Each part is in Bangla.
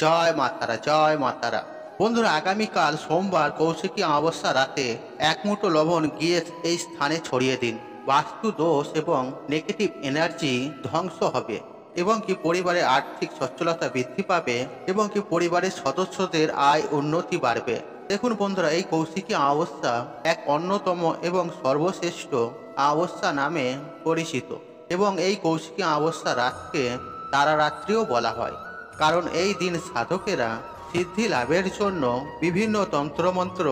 জয় মা তারা, জয় মা তারা। বন্ধুরা, আগামীকাল সোমবার কৌশিকী অমাবস্যা রাতে এক মুঠো লবণ গিয়ে এই স্থানে ছড়িয়ে দিন। বাস্তু দোষ এবং নেগেটিভ এনার্জি ধ্বংস হবে এবং কি পরিবারের আর্থিক সচ্ছলতা বৃদ্ধি পাবে এবং কি পরিবারের সদস্যদের আয় উন্নতি বাড়বে। দেখুন বন্ধুরা, এই কৌশিকী অমাবস্যা এক অন্যতম এবং সর্বশ্রেষ্ঠ অমাবস্যা নামে পরিচিত এবং এই কৌশিকী অমাবস্যা রাতকে তারারাত্রিও বলা হয়। কারণ এই দিন সাধকেরা সিদ্ধি লাভের জন্য বিভিন্ন তন্ত্রমন্ত্র,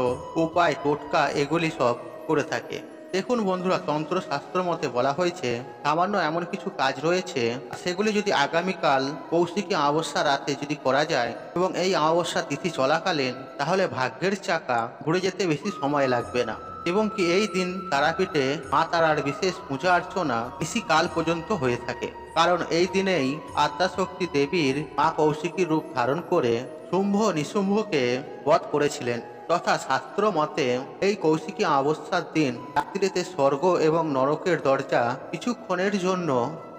উপায়, টোটকা এগুলি সব করে থাকে। দেখুন বন্ধুরা, তন্ত্রশাস্ত্র মতে বলা হয়েছে সামান্য এমন কিছু কাজ রয়েছে, সেগুলি যদি আগামীকাল কৌশিকী অমাবস্যা রাতে যদি করা যায় এবং এই অমাবস্যা তিথি চলাকালীন, তাহলে ভাগ্যের চাকা ঘুরে যেতে বেশি সময় লাগবে না এবং কি এই দিন তারাপীঠে মা তারার বিশেষ পূজা অর্চনা কাল পর্যন্ত হয়ে থাকে। কারণ এই দিনেই আদ্যাশক্তি দেবীর মা কৌশিকী রূপ ধারণ করে শুম্ভ নিশুম্ভকে বধ করেছিলেন। তথা শাস্ত্র মতে এই কৌশিকী অমাবস্যার দিন রাত্রিতে স্বর্গ এবং নরকের দরজা কিছুক্ষণের জন্য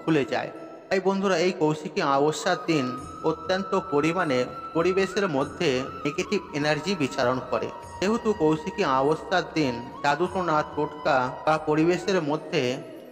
খুলে যায়। তাই বন্ধুরা, এই কৌশিকী অমাবস্যার দিন অত্যন্ত পরিমাণে পরিবেশের মধ্যে নেগেটিভ এনার্জি বিচরণ করে। যেহেতু কৌশিকী অমাবস্যার দিন জাদুটোনা, টোটকা বা পরিবেশের মধ্যে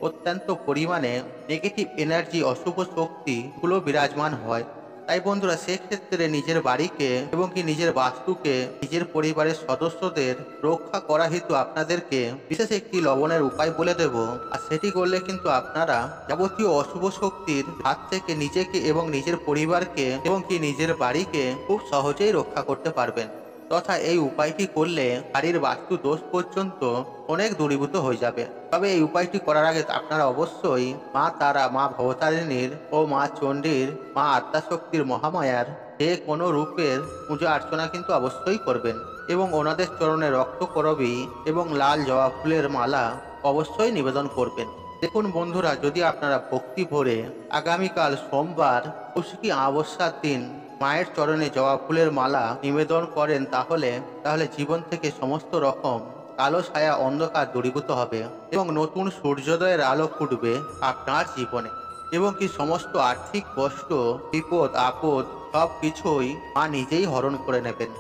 অত্যন্ত পরিমাণে নেগেটিভ এনার্জি, অশুভ শক্তিগুলো বিরাজমান হয়। তাই বন্ধুরা, সেক্ষেত্রে নিজের বাড়িকে এবং কি নিজের বাস্তুকে, নিজের পরিবারের সদস্যদের রক্ষা করা হেতু আপনাদেরকে বিশেষ একটি লবণের উপায় বলে দেব। আর সেটি করলে কিন্তু আপনারা যাবতীয় অশুভ শক্তির হাত থেকে নিজেকে এবং নিজের পরিবারকে এবং কি নিজের বাড়িকে খুব সহজেই রক্ষা করতে পারবেন। তথা এই উপায়টি করলে বাড়ির বাস্তু দোষ পর্যন্ত অনেক দূরীভূত হয়ে যাবে। তবে এই উপায়টি করার আগে আপনারা অবশ্যই মা তারা, মা ভবতারিণীর ও মা চণ্ডীর, মা আদ্যাশক্তির, মহামায়ার যে কোনো রূপের পূজা অর্চনা কিন্তু অবশ্যই করবেন এবং ওনাদের চরণে রক্তকরবী এবং লাল জবা ফুলের মালা অবশ্যই নিবেদন করবেন। দেখুন বন্ধুরা, যদি আপনারা ভক্তি ভরে আগামীকাল সোমবার কৌশিকী অমাবস্যার দিন মায়ের চরণে জবা ফুলের মালা নিবেদন করেন, তাহলে জীবন থেকে সমস্ত রকম কালো ছায়া, অন্ধকার দূরীভূত হবে এবং নতুন সূর্যোদয়ের আলো ফুটবে আপনার জীবনে এবং কি সমস্ত আর্থিক কষ্ট, বিপদ আপদ সব কিছুই মা নিজেই হরণ করে নেবেন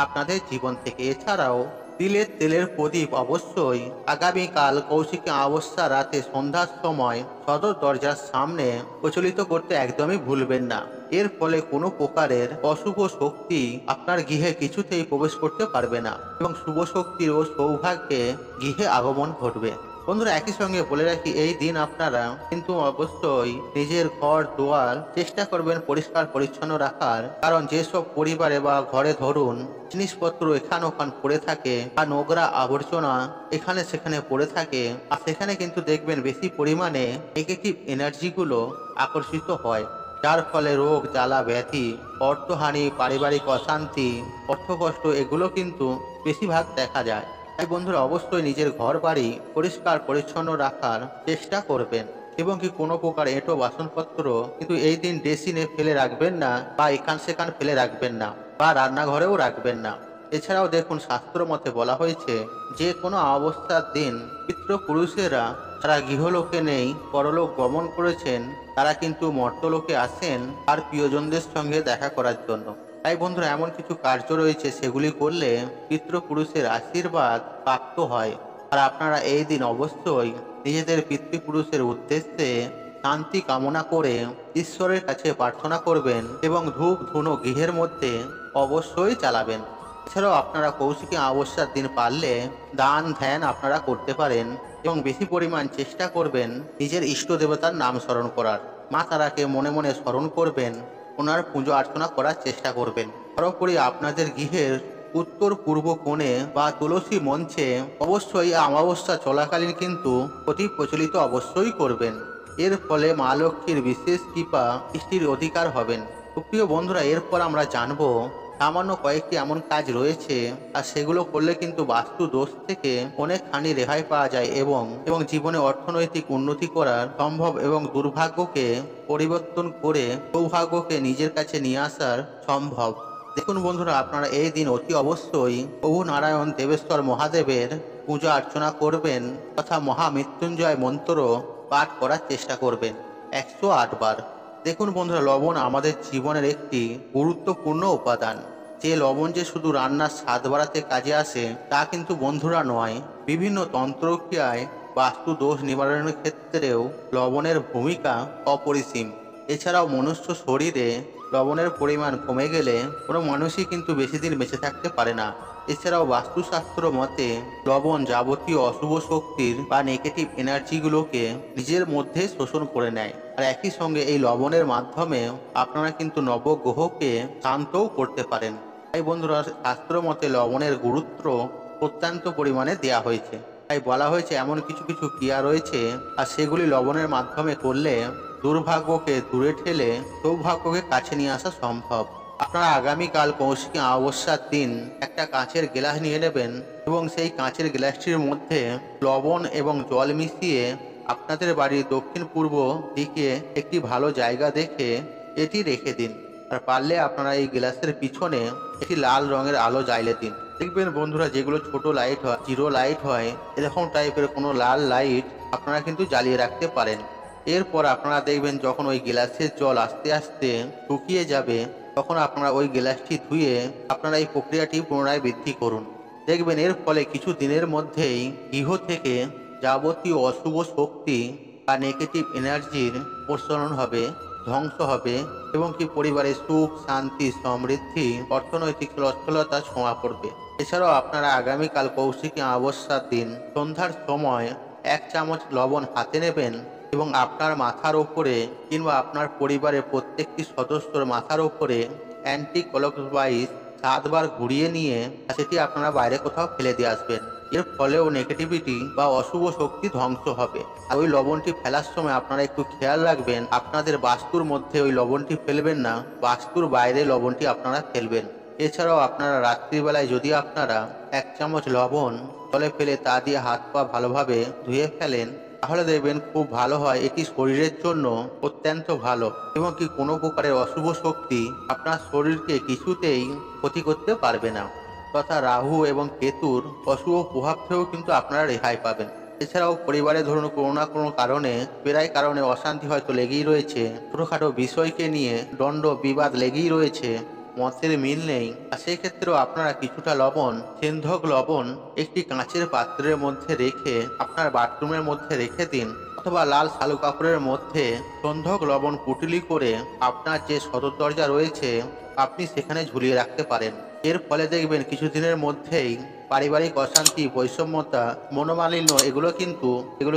আপনাদের জীবন থেকে। এছাড়াও তিলের তেলের প্রদীপ অবশ্যই আগামীকাল কৌশিকী অমাবস্যা রাতে সন্ধ্যার সময় সদর দরজার সামনে প্রচলিত করতে একদমই ভুলবেন না। এর ফলে কোনো প্রকারের অশুভ শক্তি আপনার গৃহে কিছুতেই প্রবেশ করতে পারবে না এবং শুভ শক্তির ও সৌভাগ্যে গৃহে আগমন ঘটবে। বন্ধুরা, একই সঙ্গে বলে রাখি, এই দিন আপনারা কিন্তু অবশ্যই নিজের ঘর দুয়ার চেষ্টা করবেন পরিষ্কার পরিচ্ছন্ন রাখার। কারণ যেসব পরিবারে বা ঘরে ধরুন জিনিসপত্র এখান ওখান পড়ে থাকে বা নোংরা আবর্জনা এখানে সেখানে পড়ে থাকে, আর সেখানে কিন্তু দেখবেন বেশি পরিমাণে নেগেটিভ এনার্জিগুলো আকর্ষিত হয়, যার ফলে রোগ জ্বালা ব্যাধি, অর্থহানি, পারিবারিক অশান্তি, অর্থকষ্ট এগুলো কিন্তু বেশিরভাগ দেখা যায়। তাই বন্ধুরা, অবশ্যই নিজের ঘর বাড়ি পরিষ্কার পরিচ্ছন্ন রাখার চেষ্টা করবেন এবং কি কোনো প্রকার এঁটো বাসনপত্র কিন্তু এই দিন ড্রেসিনে ফেলে রাখবেন না বা এখান সেখান ফেলে রাখবেন না বা রান্নাঘরেও রাখবেন না। এছাড়াও দেখুন, শাস্ত্র মতে বলা হয়েছে যে কোনো অমাবস্যার দিন পিতৃপুরুষেরা যারা গৃহলোকে নেই, পরলোক গমন করেছেন, তারা কিন্তু মর্তলোকে আসেন আর প্রিয়জনদের সঙ্গে দেখা করার জন্য। তাই বন্ধুরা, এমন কিছু কার্য রয়েছে, সেগুলি করলে পিতৃপুরুষের আশীর্বাদ প্রাপ্ত হয়। আর আপনারা এই দিন অবশ্যই নিজেদের পিতৃপুরুষের উদ্দেশ্যে শান্তি কামনা করে ঈশ্বরের কাছে প্রার্থনা করবেন এবং ধূপ ধুনো গৃহের মধ্যে অবশ্যই চালাবেন। এছাড়াও আপনারা কৌশিকী অমাবস্যার দিন পারলে দান ধ্যান আপনারা করতে পারেন এবং বেশি পরিমাণ চেষ্টা করবেন নিজের ইষ্ট দেবতার নাম স্মরণ করার। মা তারাকে মনে মনে স্মরণ করবেন, ওনার পুজো অর্চনা করার চেষ্টা করবেন। সর্বোপরি আপনাদের গৃহের উত্তর পূর্ব কোণে বা তুলসী মঞ্চে অবশ্যই অমাবস্যা চলাকালীন কিন্তু প্রদীপ প্রচলিত অবশ্যই করবেন। এর ফলে মা লক্ষ্মীর বিশেষ কৃপা দৃষ্টির অধিকার হবেন। প্রিয় বন্ধুরা, এরপর আমরা জানবো সামান্য কয়েকটি এমন কাজ রয়েছে, আর সেগুলো করলে কিন্তু বাস্তু দোষ থেকে অনেকখানি রেহাই পাওয়া যায় এবং জীবনে অর্থনৈতিক উন্নতি করা সম্ভব এবং দুর্ভাগ্যকে পরিবর্তন করে সৌভাগ্যকে নিজের কাছে নিয়ে আসার সম্ভব। দেখুন বন্ধুরা, আপনারা এই দিন অতি অবশ্যই প্রভু নারায়ণ দেবেশ্বর মহাদেবের পূজা অর্চনা করবেন তথা মহামৃত্যুঞ্জয় মন্ত্র পাঠ করার চেষ্টা করবেন 108 বার। দেখুন বন্ধুরা, লবণ আমাদের জীবনের একটি গুরুত্বপূর্ণ উপাদান। যে লবণ যে শুধু রান্নার স্বাদ বাড়াতে কাজে আসে তা কিন্তু বন্ধুরা নয়। বিভিন্ন তন্ত্রক্রিয়ায়, বাস্তু দোষ নিবারণের ক্ষেত্রেও লবণের ভূমিকা অপরিসীম। এছাড়াও মনুষ্য শরীরে লবণের পরিমাণ কমে গেলে কোনো মানুষই কিন্তু বেশি দিন বেঁচে থাকতে পারে না। এছাড়াও বাস্তুশাস্ত্র মতে লবণ যাবতীয় অশুভ শক্তির বা নেগেটিভ এনার্জিগুলোকে নিজের মধ্যে শোষণ করে নেয়। আর একই সঙ্গে এই লবণের মাধ্যমে আপনারা কিন্তু নবগ্রহকে শান্তও করতে পারেন। তাই বন্ধুরা, শাস্ত্র মতে লবণের গুরুত্ব অত্যন্ত পরিমাণে দেয়া হয়েছে। তাই বলা হয়েছে এমন কিছু কিছু ক্রিয়া রয়েছে আর সেগুলি লবণের মাধ্যমে করলে দুর্ভাগ্যকে দূরে ঠেলে সৌভাগ্যকে কাছে নিয়ে আসা সম্ভব। আপনারা আগামীকাল কৌশিকী অমাবস্যার দিন একটা কাঁচের গ্লাস নিয়ে নেবেন এবং সেই কাঁচের গ্লাসটির মধ্যে লবণ এবং জল মিশিয়ে আপনাদের বাড়ির দক্ষিণ পূর্ব দিকে একটি ভালো জায়গা দেখে এটি রেখে দিন। আর পারলে আপনারা এই গ্লাসের পিছনে একটি লাল রঙের আলো জ্বাইলে দিন। দেখবেন বন্ধুরা, যেগুলো ছোট লাইট হয়, জিরো লাইট হয়, এরকম টাইপের কোনো লাল লাইট আপনারা কিন্তু জ্বালিয়ে রাখতে পারেন। এরপর আপনারা দেখবেন যখন ওই গ্লাসের জল আস্তে আস্তে শুকিয়ে যাবে, তখন আপনারা ওই গ্লাসটি ধুয়ে আপনারা এই প্রক্রিয়াটি পুনরায় বৃদ্ধি করুন। দেখবেন এর ফলে কিছু দিনের মধ্যেই গৃহ থেকে যাবতীয় অশুভ শক্তি বা নেগেটিভ এনার্জির প্রসারণ হবে, ধ্বংস হবে এবং কি পরিবারে সুখ, শান্তি, সমৃদ্ধি, অর্থনৈতিক সচ্ছলতা ছোঁয়া পড়বে। এছাড়াও আপনারা আগামীকাল কৌশিকী অমাবস্যার দিন সন্ধ্যার সময় 1 চামচ লবণ হাতে নেবেন এবং আপনার মাথার ওপরে কিংবা আপনার পরিবারের প্রত্যেকটি সদস্যর মাথার ওপরে অ্যান্টি ক্লকওয়াইজ 7 বার ঘুরিয়ে নিয়ে সেটি আপনারা বাইরে কোথাও ফেলে দিয়ে আসবেন। এর ফলেও নেগেটিভিটি বা অশুভ শক্তি ধ্বংস হবে। আর ওই লবণটি ফেলার সময় আপনারা একটু খেয়াল রাখবেন, আপনাদের বাস্তুর মধ্যে ওই লবণটি ফেলবেন না, বাস্তুর বাইরে লবণটি আপনারা ফেলবেন। এছাড়াও আপনারা রাত্রিবেলায় যদি আপনারা 1 চামচ লবণ জলে ফেলে তা দিয়ে হাত পা ভালোভাবে ধুয়ে ফেলেন, তাহলে দেখবেন খুব ভালো হয়। এটি শরীরের জন্য অত্যন্ত ভালো এবং কি কোনো প্রকারের অশুভ শক্তি আপনার শরীরকে কিছুতেই ক্ষতি করতে পারবে না, তথা রাহু এবং কেতুর অশুভ প্রভাব থেকেও কিন্তু আপনারা রেহাই পাবেন। এছাড়াও পরিবারে ধরুন কোনো না কোনো কারণে, প্রায় কারণে অশান্তি হয়তো লেগেই রয়েছে, ছোটোখাটো বিষয়কে নিয়ে দ্বন্দ্ব বিবাদ লেগেই রয়েছে, মতের মিল নেই, আর সেই ক্ষেত্রেও আপনারা কিছুটা লবণ, সেন্ধক লবণ একটি কাঁচের পাত্রের মধ্যে রেখে আপনার বাথরুমের মধ্যে রেখে দিন, অথবা লাল শালু কাপড়ের মধ্যে সন্ধক লবণ পুটলি করে আপনার যে সদর দরজা রয়েছে আপনি সেখানে ঝুলিয়ে রাখতে পারেন। এর ফলে দেখবেন কিছুদিনের মধ্যেই পারিবারিক অশান্তি, বৈষম্যতা, মনোমালিন্য এগুলো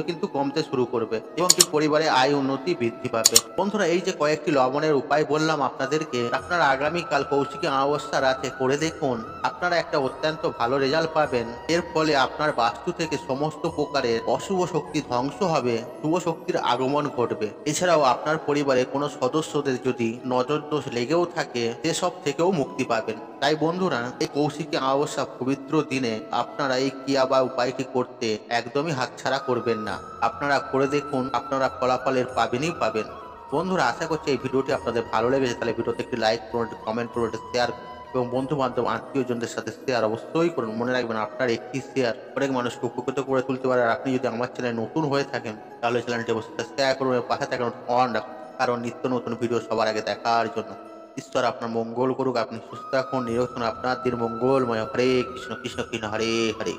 কিন্তু কমতে শুরু করবে এবং কি পরিবারে আয় উন্নতি বৃদ্ধি পাবে। বন্ধুরা, এই যে কয়েকটি লবণের উপায় বললাম আপনাদেরকে, আপনারা আগামীকাল কৌশিকী অমাবস্যা রাতে করে দেখুন, আপনারা একটা অত্যন্ত ভালো রেজাল্ট পাবেন। এর ফলে আপনার বাস্তু থেকে সমস্ত প্রকারের অশুভ শক্তি ধ্বংস হবে, শুভ শক্তির আগমন ঘটবে। এছাড়াও আপনার পরিবারে কোনো সদস্যদের যদি নজর দোষ লেগেও থাকে, সেসব থেকেও মুক্তি পাবেন। তাই বন্ধুরা, এই কৌশিকী অমাবস্যা পবিত্র দিনে আপনারা এই ক্রিয়া বা উপায়টি করতে একদমই হাতছাড়া করবেন না। আপনারা করে দেখুন, আপনারা ফলাফলের পাবেনই পাবেন। বন্ধুরা, আশা করছি এই ভিডিওটি আপনাদের ভালো লেগেছে। তাহলে ভিডিওতে একটি লাইক করুন, একটি কমেন্ট করুন, একটি শেয়ার এবং বন্ধু বান্ধব আত্মীয়জনদের সাথে শেয়ার অবশ্যই করুন। মনে রাখবেন, আপনার একটি শেয়ার অনেক মানুষকে উপকৃত করে তুলতে পারে। আর আপনি যদি আমার চ্যানেলে নতুন হয়ে থাকেন, তাহলে চ্যানেলটি অবশ্যই শেয়ার করুন এবং পাশে থাকুন অন রাখুন, কারণ নিত্য নতুন ভিডিও সবার আগে দেখার জন্য। ঈশ্বর আপনার মঙ্গল করুক, আপনি সুস্থ থাকুন, নিরোগ থাকুন, আপনার দিন মঙ্গলময়। হরে কৃষ্ণ কৃষ্ণ কৃষ্ণ হরে হরে।